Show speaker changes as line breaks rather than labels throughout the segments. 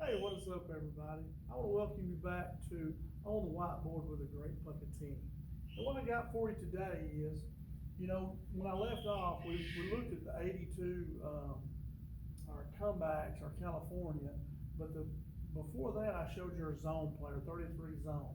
Hey, what is up, everybody? I want to welcome you back to On the Whiteboard with a Great Puckettini. And what I got for you today is, when I left off, we looked at the 82, our comebacks, our California, but before that, I showed you our zone player, 33 zone.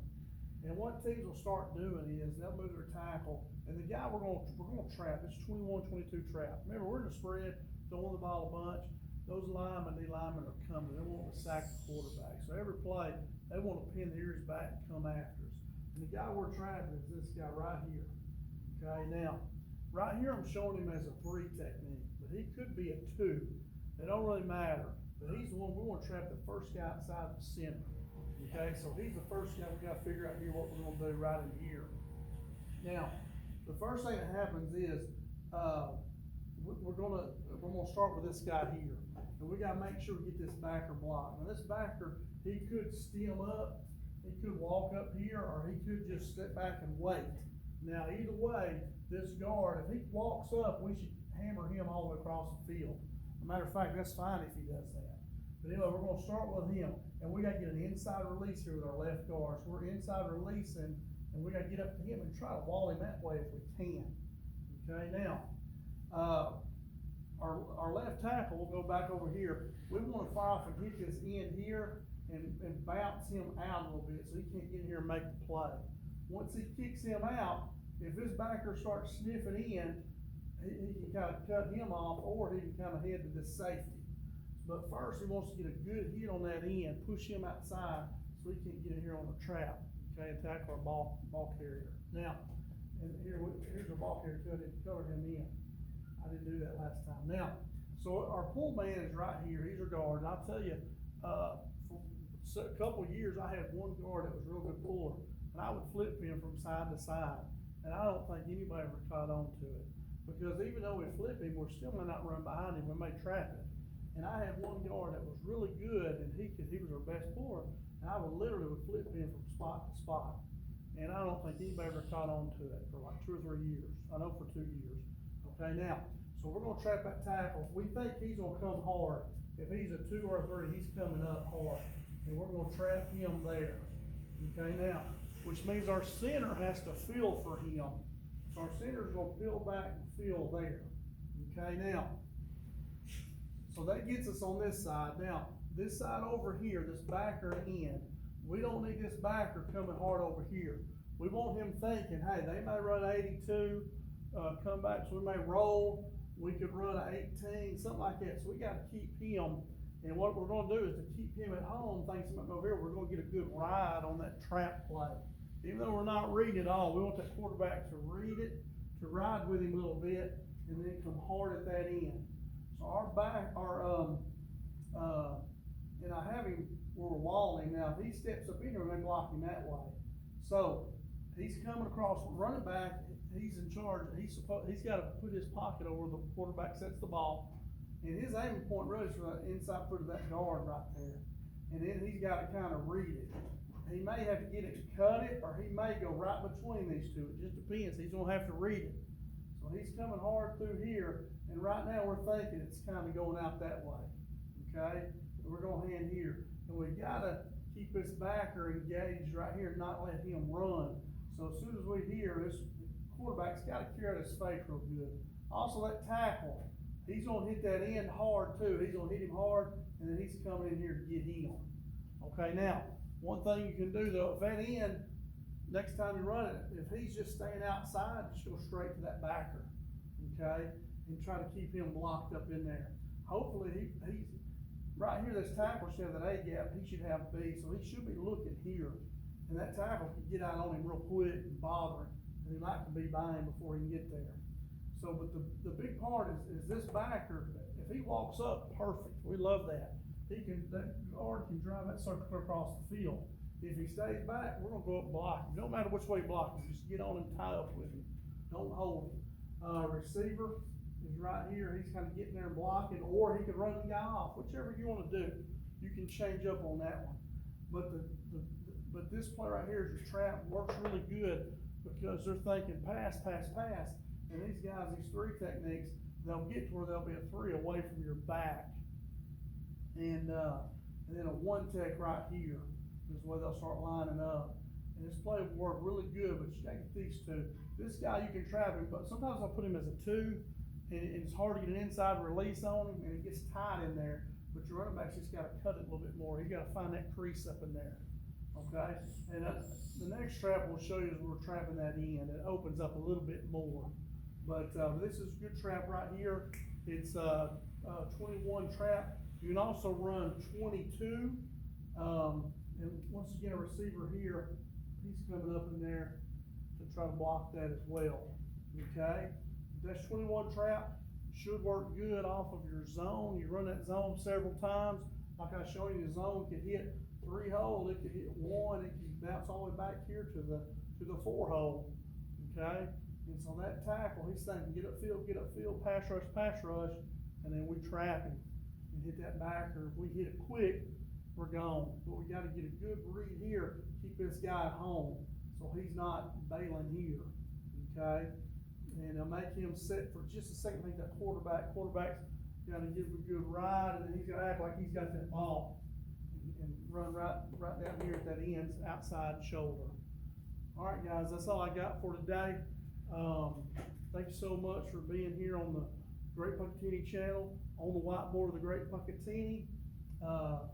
And what teams will start doing is they'll move their tackle, and the guy we're gonna trap, it's 21-22 trap. Remember, we're in the spread, throwing the ball a bunch. Those linemen, D linemen are coming. They want to sack the quarterback. So every play, they want to pin the ears back and come after us. And the guy we're trapping is this guy right here. Okay, now, right here I'm showing him as a 3 technique, but he could be a 2. It don't really matter. But he's the one we want to trap, the first guy outside the center. Okay, so he's the first guy we got to figure out here what we're going to do right in here. Now, the first thing that happens is we're gonna start with this guy here. And we gotta make sure we get this backer blocked. Now this backer, he could stem up, he could walk up here, or he could just sit back and wait. Now either way, this guard, if he walks up, we should hammer him all the way across the field. As a matter of fact, that's fine if he does that. But anyway, we're gonna start with him, and we gotta get an inside release here with our left guard. So we're inside releasing, and we gotta get up to him and try to wall him that way if we can. Okay, now, our left tackle will go back over here. We want to fire off and hit this end here and bounce him out a little bit so he can't get in here and make the play. Once he kicks him out, if this backer starts sniffing in, he can kind of cut him off, or he can kind of head to this safety. But first, he wants to get a good hit on that end, push him outside so he can't get in here on the trap, okay, and tackle our ball carrier. Now, and here's our ball carrier too. I didn't cover him in. I didn't do that last time. Now, so our pull man is right here. He's our guard. And I'll tell you, for a couple of years, I had one guard that was a real good puller, and I would flip him from side to side. And I don't think anybody ever caught on to it, because even though we flip him, we're still may not run behind him. We may trap him. And I had one guard that was really good, and he was our best puller, and I would literally flip him from spot to spot. And I don't think anybody ever caught on to it for like 2 or 3 years. I know for 2 years. Okay, now, so we're gonna trap that tackle. We think he's gonna come hard. If he's a 2 or a 3, he's coming up hard. And we're gonna trap him there. Okay, now, which means our center has to feel for him. So our center's gonna peel back and feel there. Okay, now, so that gets us on this side. Now, this side over here, this backer end, we don't need this backer coming hard over here. We want him thinking, hey, they may run 82, come back, so we may roll. We could run an 18, something like that. So we got to keep him. And what we're going to do is to keep him at home, thinking something over here, we're going to get a good ride on that trap play. Even though we're not reading it all, we want that quarterback to read it, to ride with him a little bit, and then come hard at that end. So and I have him where we're walling him. Now, if he steps up in here, we may block him that way. So he's coming across, running back. He's in charge. He's got to put his pocket over the quarterback sets the ball, and his aiming point really is for the inside foot of that guard right there. And then he's got to kind of read it. He may have to get it to cut it, or he may go right between these two. It just depends. He's gonna have to read it. So he's coming hard through here, and right now we're thinking it's kind of going out that way. Okay, and we're gonna hand here, and we gotta keep this backer engaged right here, and not let him run. So as soon as we hear this, quarterback's got to clear out his face real good. Also, that tackle, he's gonna hit that end hard too. He's gonna hit him hard, and then he's coming in here to get him. Okay, now, one thing you can do though, if that end, next time you run it, if he's just staying outside, just go straight to that backer, okay? And try to keep him blocked up in there. Hopefully, he's right here, this tackle should have that A gap, he should have B, so he should be looking here. And that tackle can get out on him real quick and bother him. And he might be by him before he can get there. So, but the big part is this backer, if he walks up, perfect. We love that. That guard can drive that circle across the field. If he stays back, we're gonna go up and block him. No matter which way you block him, just get on and tie up with him. Don't hold him. Receiver is right here. He's kind of getting there and blocking, or he could run the guy off. Whichever you want to do, you can change up on that one. But but this play right here is your trap, works really good, because they're thinking pass, pass, pass. And these guys, these 3 techniques, they'll get to where they'll be a 3 away from your back. And and then a one tech right here, is where they'll start lining up. And this play will work really good, but you gotta get these two. This guy, you can trap him, but sometimes I'll put him as a two, and it's hard to get an inside release on him, and it gets tight in there. But your running back's just gotta cut it a little bit more. He's gotta find that crease up in there, okay? And the next trap we'll show you is we're trapping that in. It opens up a little bit more. But this is a good trap right here. It's a 21 trap. You can also run 22. And once again, a receiver here, he's coming up in there to try to block that as well, okay? That's 21 trap. Should work good off of your zone. You run that zone several times. Like I showed you, the zone could hit 3 hole, it could hit 1, it could bounce all the way back here to the 4 hole, okay? And so that tackle, he's thinking, get upfield, pass rush, and then we trap him and hit that backer. If we hit it quick, we're gone. But we gotta get a good read here, keep this guy at home, so he's not bailing here, okay? And make him sit for just a second. I think that quarterback's gotta give him a good ride, and then he's gotta act like he's got that ball and run right down here at that end, outside shoulder. All right, guys, that's all I got for today. Thank you so much for being here on the Great Puckettini channel, on the whiteboard of the Great Puckettini.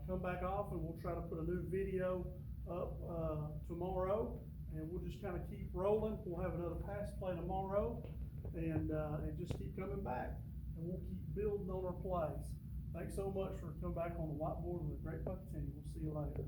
Come back off and we'll try to put a new video up tomorrow, and we'll just kind of keep rolling. We'll have another pass play tomorrow, and just keep coming back, and we'll keep building on our plays. Thanks so much for coming back on the whiteboard with the Great Puckettini. We'll see you later.